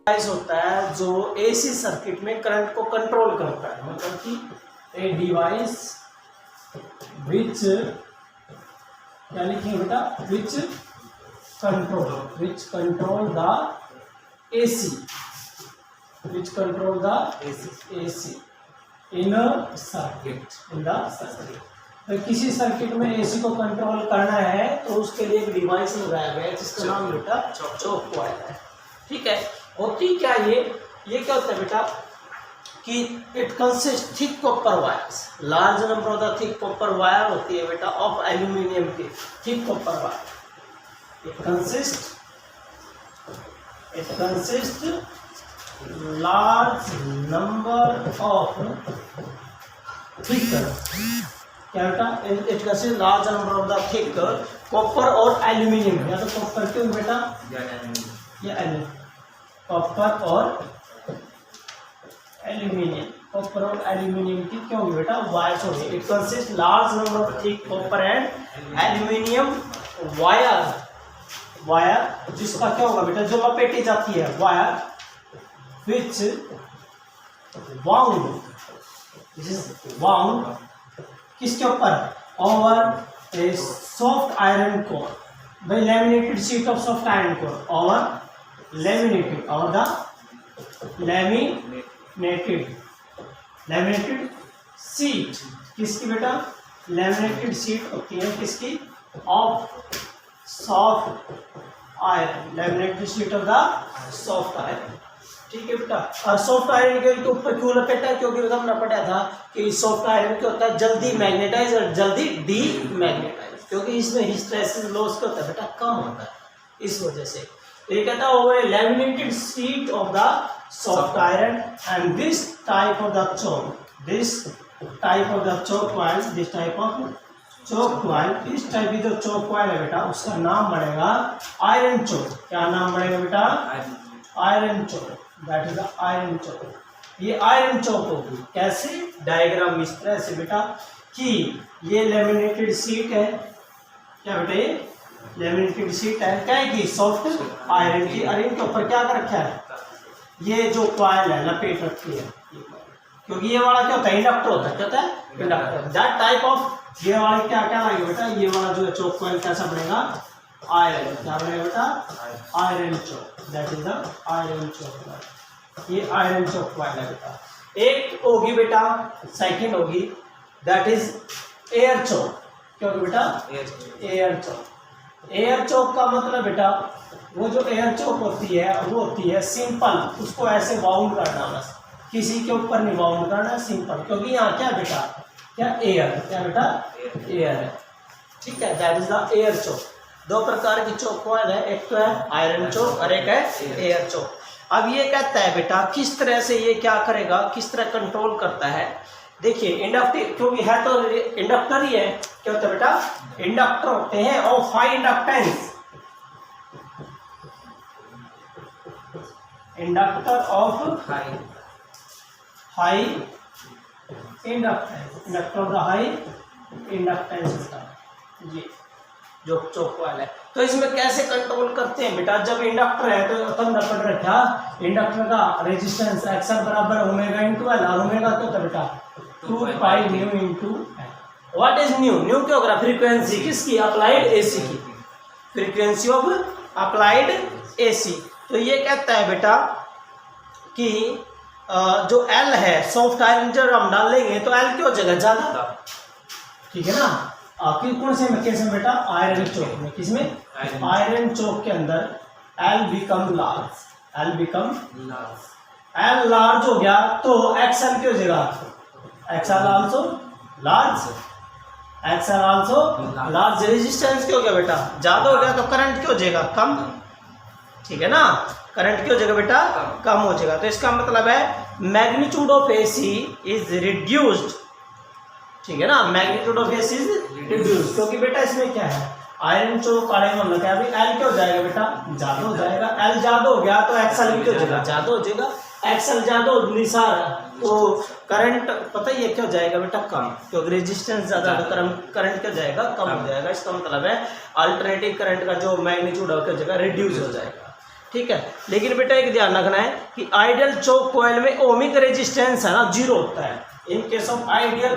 Device होता है जो एसी सर्किट में करंट को कंट्रोल करता है, मतलब कि ए डिवाइस विच, क्या लिखेंगे बेटा, which control the AC, which control the AC in circuit, in the circuit. तो किसी सर्किट में एसी को कंट्रोल करना है तो उसके लिए एक डिवाइस लगाया गया है जिसका नाम बेटा चोक कॉइल है। ठीक है, होती क्या ये क्या होता है बेटा कि it consist thick copper wires, large number of the thick copper wire होती है बेटा ऑफ एल्यूमिनियम की thick copper wire. It consist large number of thick, क्या बेटा, it consist large number of the thick copper और aluminium, या तो copper क्यों बेटा, या कॉपर और एल्यूमिनियम, कॉपर और एल्यूमिनियम की क्यों होगी बेटा वायर्स होगी। It consist large number of thick copper and aluminium wire जिसका क्या होगा बेटा, जो लपेटी जाती है, wire which wound, this is wound किसके ऊपर, over a soft iron core, भाई laminated sheet of soft iron core, over laminated, और द लैमिनेटेड शीट किसकी बेटा, लैमिनेटेड शीट होती है किसकी, of soft iron, laminated sheet of the soft iron. ठीक है बेटा, और सॉफ्ट आयरन के ऊपर क्यों लपेटा है, क्योंकि हमने पढ़ा था कि सॉफ्ट आयरन क्या होता है, जल्दी मैग्नेटाइज और जल्दी डीमैग्नेटाइज, क्योंकि इसमें हिस्टैरिसीस लॉस क्या होता है बेटा, कम होता है, इस वजह से। ये कहता है laminated sheet of the soft iron and this type of the choke, this type of the choke coil, this type of choke coil, इस टाइप की जो चोक कॉइल है बेटा उसका नाम बढ़ेगा आयरन चोक। क्या नाम बढ़ेगा बेटा, iron choke, that is the iron choke. ये आयरन चोक होगी कैसे, डायग्राम इस तरह से बेटा कि ये लैमिनेटेड शीट है, क्या बेटे, लैमिनेटेड शीट है क्या की, सॉफ्ट आयरन की, और इनके ऊपर क्या कर रखा है, ये जो कॉइल है लपेट रखी है, क्योंकि ये वाला क्या होता है, इंडक्टर होता है, क्या होता है, इंडक्टर। दैट टाइप ऑफ, ये वाला क्या क्या लगेगा बेटा, ये वाला जो चोक कॉइल कैसा बनेगा, आयरन, क्या बनेगा बेटा, iron choke, that is the iron choke. ये आयरन चोक कॉइल है बेटा। एक होगी बेटा, सेकंड होगी दैट इज एयर चोक, क्या होगी बेटा, एयर चोक। एयर चोक का मतलब बेटा वो जो एयर चोक होती है वो होती है सिंपल, उसको ऐसे बाउंड करना, बस किसी के ऊपर नहीं बाउंड करना, सिंपल, क्योंकि यहाँ क्या बेटा, क्या एयर, क्या बेटा, एयर है। ठीक है, दैट इज द एयर चोक। दो प्रकार की चोक कॉइल है, एक तो है आयरन चोक और एक है एयर चोक। अब ये कहता है बेटा किस तरह से ये क्या करेगा, किस तरह कंट्रोल करता है। देखिए इंडक्टिव, क्योंकि है तो इंडक्टर ही है, क्या होता है बेटा, इंडक्टर होते हैं of high inductance, inductor of high inductance, inductor of the high inductance होता है जी, जो चोक कॉइल है। तो इसमें कैसे कंट्रोल करते हैं बेटा, जब इंडक्टर है तो अपन पढ़ रखा इंडक्टर का रेजिस्टेंस एक्सएल बराबर ओमेगा इंटू एल, और ओमेगा क्या होता है बेटा, 2 pi nu into L. What is new, new क्या होगा, फ्रीक्वेंसी किसकी, अप्लाइड एसी की, फ्रीक्वेंसी ऑफ अप्लाइड एसी। तो ये कहता है बेटा कि जो एल है सॉफ्ट आयरन जब हम डालेंगे तो एल क्या हो जाएगा, ज्यादा, ठीक है ना। कौन से में केस में बेटा, आयरन चोक में, किसमें, आयरन चोक के अंदर L become large, L become large, L large हो गया तो एक्सएल क्या हो जाएगा, XL also large, XL also large. Resistance क्या हो गया बेटा, ज्यादा हो गया तो करंट क्या हो जाएगा, कम, ठीक है ना, करंट क्या हो जाएगा बेटा, कम हो जाएगा। तो इसका मतलब है magnitude of AC is reduced, ठीक है ना, magnitude of AC is reduced, क्योंकि बेटा इसमें क्या है, आयरन चोक आयरन मतलब क्या, अभी एल क्या हो जाएगा बेटा, ज्यादा हो जाएगा, एल ज्यादा हो गया तो एक्सएल भी क्या हो जाएगा, ज्यादा हो जाएगा, एक्सएल ज्यादा हो निसार तो करंट पता ही है क्या हो जाएगा बेटा, कम, क्योंकि रेजिस्टेंस ज्यादा तो करंट क्या जाएगा, कम हो जाएगा। इसका मतलब है अल्टरनेटिव करंट का जो मैग्नीट्यूड है क्या हो जाएगा, रिड्यूस हो जाएगा, ठीक है। लेकिन बेटा एक ध्यान रखना है कि आइडियल चोक कॉइल में ओमिक रेजिस्टेंस है ना 0 होता है। इन केस ऑफ आइडियल,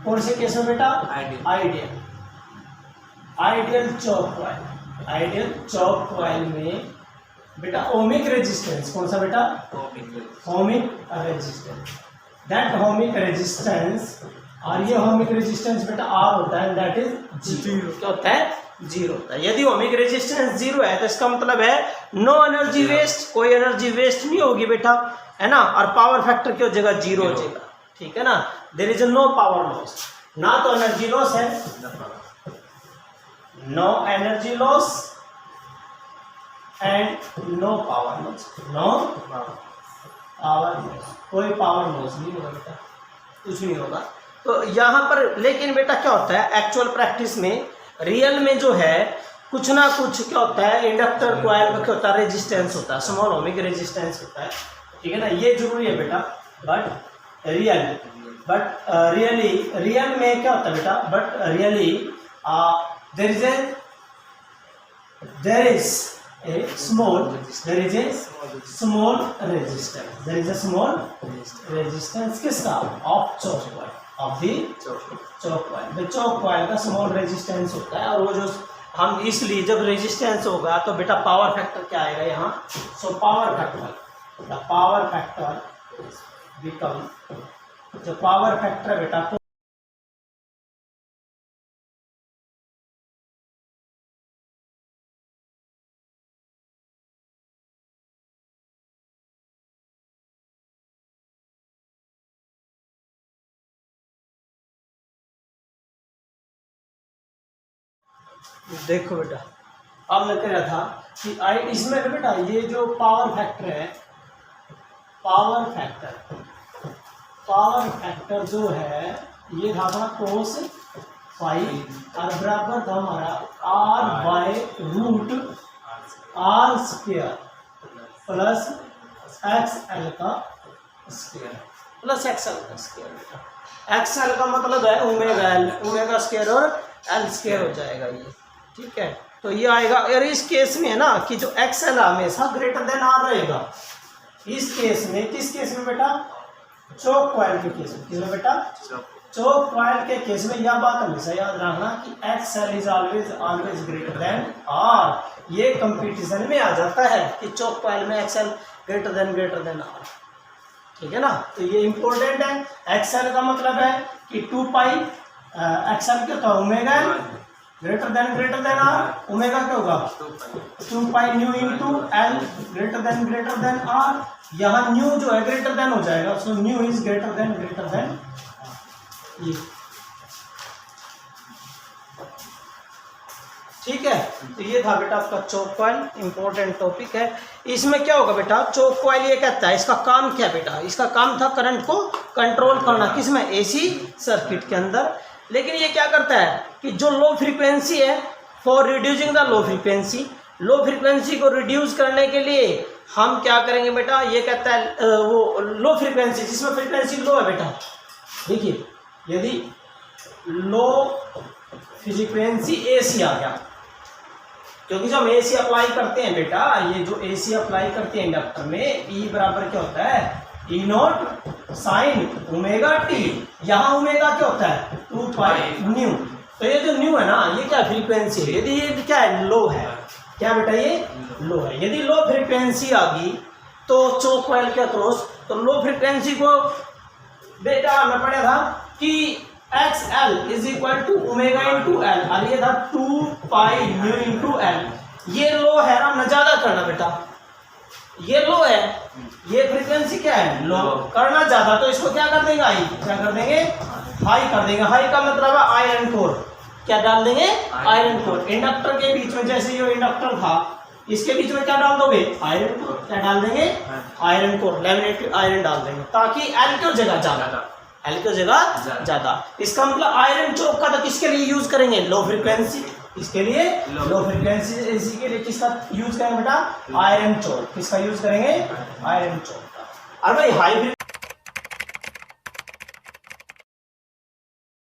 कौन से केस में बेटा? आइडियल चोक कॉइल में बेटा ओमिक रेजिस्टेंस, कौन सा बेटा? Ohmic resistance. That ohmic resistance, और ये ओमिक रेजिस्टेंस बेटा R होता है, दैट इज 0। क्या होता है? 0 होता है। यदि ओमिक रेजिस्टेंस 0 है तो इसका मतलब है नो एनर्जी वेस्ट, कोई एनर्जी वेस्ट नहीं होगी बेटा, है ना। और पावर फैक्टर क्या हो जाएगा? 0 हो जाएगा, ठीक है ना। There is no power loss, ना तो एनर्जी लॉस है, no energy loss and no power loss, कोई पावर लॉस नहीं होगा बेटा, कुछ नहीं होगा। तो यहाँ पर लेकिन बेटा क्या होता है एक्चुअल प्रैक्टिस में, रियल में जो है कुछ ना कुछ क्या होता है, इंडक्टर कॉइल का क्या होता है? रेजिस्टेंस होता है, स्मॉल ओमिक रेजिस्टेंस होता है, ठीक है ना। ये जरूरी है बेटा। बट रियल में क्या होता है बेटा? But really there is a small resistance किसका? Of choke coil, of the choke coil. Choke coil का स्मॉल रेजिस्टेंस होता है, और वो जो हम इसलिए जब रेजिस्टेंस होगा तो बेटा पावर फैक्टर क्या आएगा यहाँ? सो पावर फैक्टर बिकम, जो पावर फैक्टर बेटा देखो बेटा, अब मैं कह रहा था कि इसमें बेटा ये जो पावर फैक्टर जो है ये था अपना cos फाइव और बराबर था हमारा r by root r square plus XL का स्क्वायर प्लस XL का स्क्वायर। बेटा XL का मतलब है ओमेगा स्क्वायर और L स्क्वायर हो जाएगा ये, ठीक है। तो ये आएगा, और इस केस में है ना कि जो XL हमेशा ग्रेटर देन R रहेगा। इस केस में, किस केस में बेटा? चोक कॉइल के केस में। किसमें बेटा? चोक कॉइल के केस में। यह बात हमेशा याद रखना कि XL is always greater than R। ये कंपटीशन में आ जाता है कि चोक कॉइल में XL ग्रेटर देन R, ठीक है ना। तो ये इंपॉर्टेंट है। XL का मतलब है कि 2 पाई XL क्या होता है? Omega greater than R। Omega क्या होगा? 2 pi nu into L greater than R। यहाँ न्यू जो है ग्रेटर देन हो जाएगा, so new is greater than ये, ठीक है। तो ये था बेटा आपका चोक कॉइल, इंपॉर्टेंट टॉपिक है। इसमें क्या होगा बेटा? चोक कॉइल ये कहता है, इसका काम क्या है बेटा? इसका काम था करंट को कंट्रोल करना, किसमें? AC सर्किट के अंदर। लेकिन ये क्या करता है कि जो लो फ्रीक्वेंसी है, for reducing the low frequency को रिड्यूस करने के लिए हम क्या करेंगे बेटा? ये कहता है वो लो फ्रीक्वेंसी, जिसमें फ्रीक्वेंसी लो है बेटा, देखिए यदि लो फ्रीक्वेंसी AC आ गया, क्योंकि जब हम AC अप्लाई करते हैं बेटा, ये जो AC अप्लाई करते हैं इंडक्टर में, E बराबर क्या होता है? E not sine omega T. यहाँ ओमेगा क्या होता है? 2 पाई न्यू। तो ये जो न्यू है ना, ये क्या फ्रीक्वेंसी है? यदि ये क्या है? लो है। क्या बेटा? ये लो है। यदि लो फ्रीक्वेंसी आ गई तो चोक कॉइल के क्रॉस, तो लो फ्रीक्वेंसी को बेटा हमें पढ़ा था कि XL is equal to omega into L, और ये था 2 पाई न्यू इंटू L। ये लो है ना, हमने ज्यादा करना बेटा, ये लो है, ये फ्रीक्वेंसी क्या है? लो करना ज्यादा, तो इसको क्या कर देंगे? क्या कर देंगे? हाई कर देंगे। हाई का मतलब है आयरन कोर। क्या डाल देंगे? Iron core. इंडक्टर के बीच में, जैसे ये इंडक्टर था, इसके बीच में क्या डाल दोगे? Iron core. क्या डाल देंगे? आयरन कोर, लैमिनेटेड आयरन डाल देंगे, ताकि L की जगह ज्यादा। इसका मतलब आयरन चोक का तो किसके लिए यूज करेंगे? Low frequency. इसके लिए लो फ्रीक्वेंसी AC के लिए किसका यूज करेंगे बेटा? आयरन चोक। किसका यूज करेंगे? आयरन चोक का। और भाई हाई